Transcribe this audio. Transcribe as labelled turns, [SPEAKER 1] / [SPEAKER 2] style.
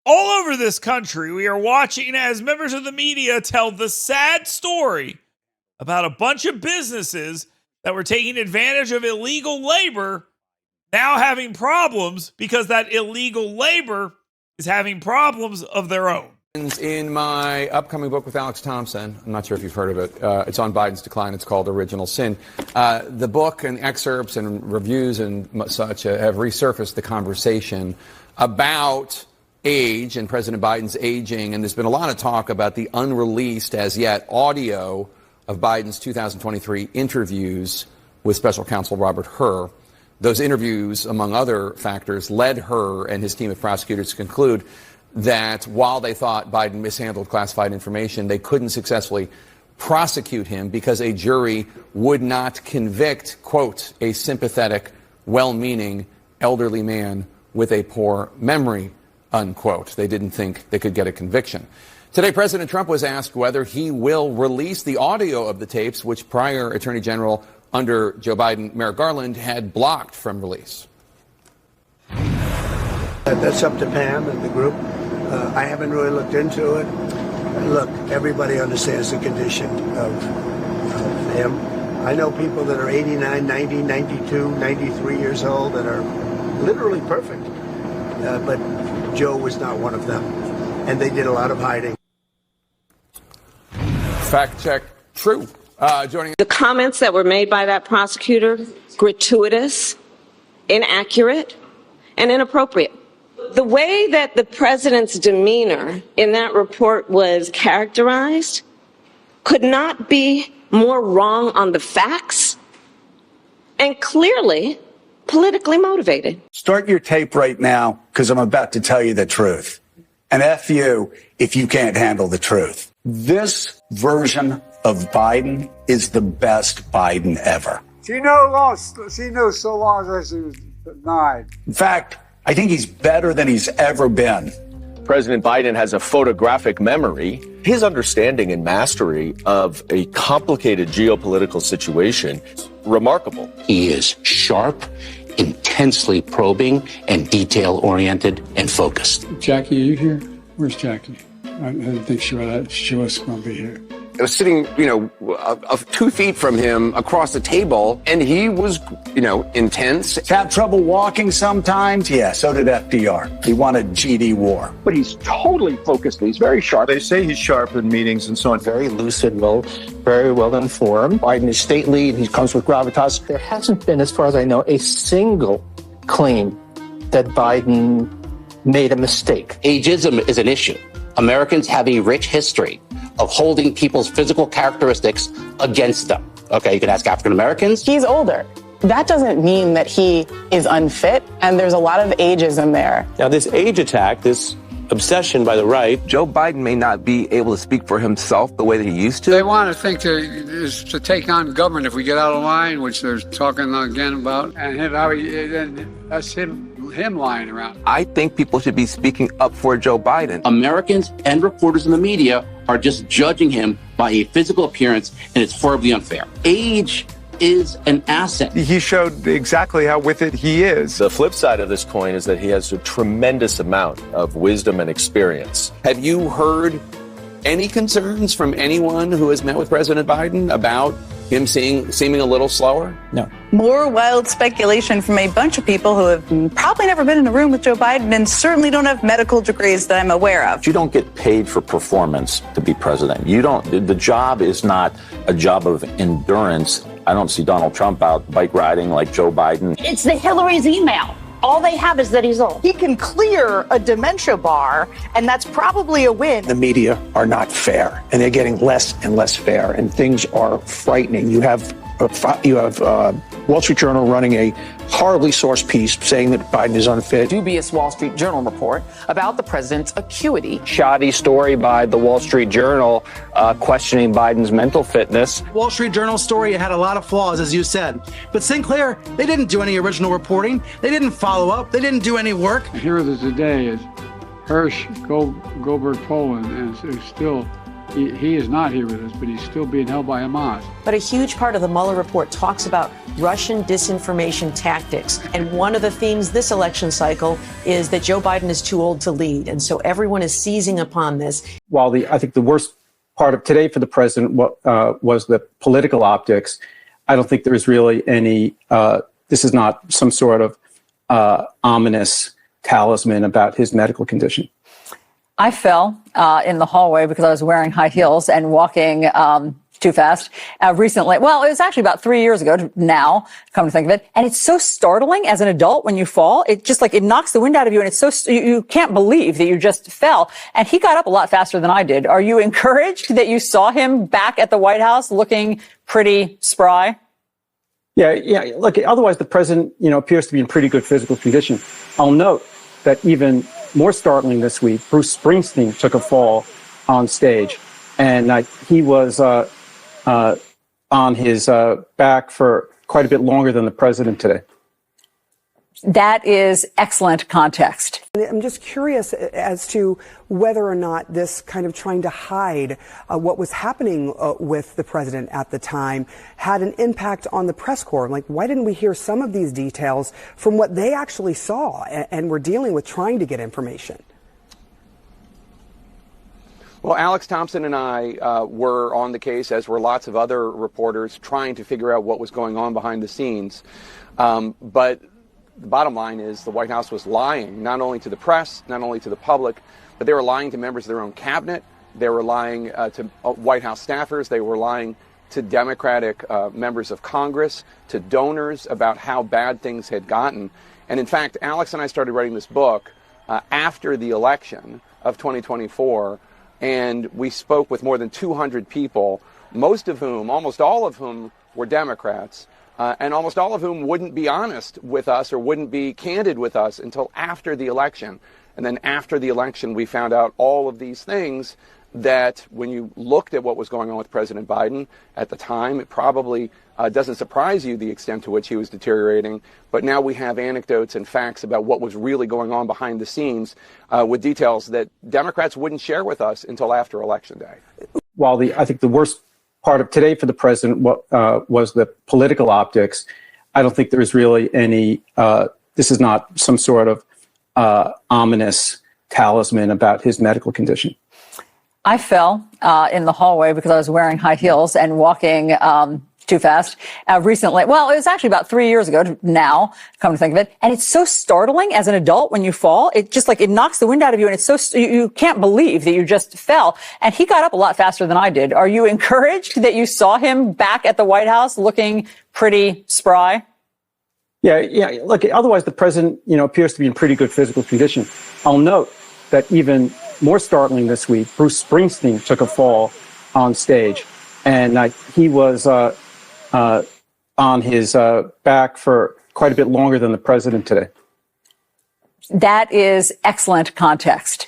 [SPEAKER 1] All over this country, we are watching as members of the media tell the sad story about a bunch of businesses that were taking advantage of illegal labor now having problems because that illegal labor is having problems of their own.
[SPEAKER 2] In my upcoming book with Alex Thompson, I'm not sure if you've heard of it, it's on Biden's decline. It's called Original Sin. The book and excerpts and reviews and such have resurfaced the conversation about age and President Biden's aging. And there's been a lot of talk about the unreleased as yet audio of Biden's 2023 interviews with special counsel Robert Hur. Those interviews, among other factors, led Hur and his team of prosecutors to conclude that while they thought Biden mishandled classified information, they couldn't successfully prosecute him because a jury would not convict, quote, a sympathetic, well-meaning elderly man with a poor memory, unquote. They didn't think they could get a conviction. Today, President Trump was asked whether he will release the audio of the tapes, which prior Attorney General under Joe Biden, Merrick Garland, had blocked from release.
[SPEAKER 3] That's up to Pam and the group. I haven't really looked into it. Look, everybody understands the condition of him. I know people that are 89, 90, 92, 93 years old that are literally perfect. But Joe was not one of them. And they did a lot of hiding.
[SPEAKER 2] Fact check, true. Joining
[SPEAKER 4] the comments that were made by that prosecutor, gratuitous, inaccurate, and inappropriate. The way that the president's demeanor in that report was characterized could not be more wrong on the facts and clearly politically motivated.
[SPEAKER 5] Start your tape right now, because I'm about to tell you the truth. And F you if you can't handle the truth. This version of Biden is the best Biden ever.
[SPEAKER 6] She knows so long as she was 9.
[SPEAKER 5] In fact, I think he's better than he's ever been.
[SPEAKER 7] President Biden has a photographic memory. His understanding and mastery of a complicated geopolitical situation is remarkable.
[SPEAKER 8] He is sharp, intensely probing, and detail-oriented and focused.
[SPEAKER 6] Jackie, are you here? Where's Jackie? I didn't think she was going to be here.
[SPEAKER 9] I was sitting, 2 feet from him across the table, and he was, intense.
[SPEAKER 5] Have trouble walking sometimes? Yeah, so did FDR. He wanted GD war.
[SPEAKER 10] But he's totally focused. He's very sharp.
[SPEAKER 11] They say he's sharp in meetings and so on.
[SPEAKER 10] Very lucid, very well informed. Biden is stately, and he comes with gravitas. There hasn't been, as far as I know, a single claim that Biden made a mistake.
[SPEAKER 8] Ageism is an issue. Americans have a rich history of holding people's physical characteristics against them. Okay, you can ask African Americans.
[SPEAKER 12] He's older. That doesn't mean that he is unfit, and there's a lot of ageism there.
[SPEAKER 13] Now, this age attack, this obsession by the right.
[SPEAKER 9] Joe Biden may not be able to speak for himself the way that he used to.
[SPEAKER 6] They want to think to take on government if we get out of line, which they're talking again about, and that's him lying around.
[SPEAKER 9] I think people should be speaking up for Joe Biden.
[SPEAKER 8] Americans and reporters in the media are just judging him by a physical appearance, and it's horribly unfair. Age is an asset.
[SPEAKER 11] He showed exactly how with it he is.
[SPEAKER 7] The flip side of this coin is that he has a tremendous amount of wisdom and experience.
[SPEAKER 2] Have you heard any concerns from anyone who has met with President Biden about him seeming a little slower?
[SPEAKER 5] No.
[SPEAKER 12] More wild speculation from a bunch of people who have probably never been in a room with Joe Biden and certainly don't have medical degrees that I'm aware of.
[SPEAKER 13] You don't get paid for performance to be president. The job is not a job of endurance. I don't see Donald Trump out bike riding like Joe Biden.
[SPEAKER 14] It's the Hillary's email. All they have is that he's old.
[SPEAKER 12] He can clear a dementia bar, and that's probably a win.
[SPEAKER 10] The media are not fair, and they're getting less and less fair, and things are frightening. You have Wall Street Journal running a horribly sourced piece saying that Biden is unfit.
[SPEAKER 15] Dubious Wall Street Journal report about the president's acuity.
[SPEAKER 16] Shoddy story by the Wall Street Journal questioning Biden's mental fitness.
[SPEAKER 17] Wall Street Journal story had a lot of flaws, as you said. But Sinclair, they didn't do any original reporting. They didn't follow up. They didn't do any work.
[SPEAKER 6] The hero of today is Hirsch Goldberg Poland, and it's still He is not here with us, but he's still being held by Hamas.
[SPEAKER 18] But a huge part of the Mueller report talks about Russian disinformation tactics. And one of the themes this election cycle is that Joe Biden is too old to lead. And so everyone is seizing upon this.
[SPEAKER 16] While I think the worst part of today for the president was the political optics, I don't think there's really any, this is not some sort of ominous talisman about his medical condition.
[SPEAKER 19] I fell in the hallway because I was wearing high heels and walking too fast recently. Well, it was actually about 3 years ago now, come to think of it. And it's so startling as an adult when you fall. It just it knocks the wind out of you. And it's so, you can't believe that you just fell. And he got up a lot faster than I did. Are you encouraged that you saw him back at the White House looking pretty spry?
[SPEAKER 16] Yeah. Look, otherwise the president, appears to be in pretty good physical condition. I'll note that even more startling this week, Bruce Springsteen took a fall on stage, and he was on his back for quite a bit longer than the president today.
[SPEAKER 19] That is excellent context.
[SPEAKER 20] I'm just curious as to whether or not this kind of trying to hide what was happening with the president at the time had an impact on the press corps. Like, why didn't we hear some of these details from what they actually saw and were dealing with trying to get information?
[SPEAKER 2] Well, Alex Thompson and I were on the case, as were lots of other reporters, trying to figure out what was going on behind the scenes. But the bottom line is the White House was lying, not only to the press, not only to the public, but they were lying to members of their own cabinet. They were lying to White House staffers. They were lying to Democratic members of Congress, to donors about how bad things had gotten. And in fact, Alex and I started writing this book after the election of 2024, and we spoke with more than 200 people, most of whom, almost all of whom, were Democrats. And almost all of whom wouldn't be honest with us or wouldn't be candid with us until after the election. And then after the election, we found out all of these things that when you looked at what was going on with President Biden at the time, it probably doesn't surprise you the extent to which he was deteriorating. But now we have anecdotes and facts about what was really going on behind the scenes with details that Democrats wouldn't share with us until after Election Day.
[SPEAKER 16] While I think the worst part of today for the president was the political optics, I don't think there's really any, this is not some sort of ominous talisman about his medical condition.
[SPEAKER 19] I fell in the hallway because I was wearing high heels and walking too fast recently. Well, it was actually about 3 years ago now, come to think of it. And it's so startling as an adult when you fall. It just it knocks the wind out of you. And it's so, you can't believe that you just fell. And he got up a lot faster than I did. Are you encouraged that you saw him back at the White House looking pretty spry?
[SPEAKER 16] Yeah. Look, otherwise the president, appears to be in pretty good physical condition. I'll note that even more startling this week, Bruce Springsteen took a fall on stage, and he was on his back for quite a bit longer than the president today.
[SPEAKER 19] That is excellent context.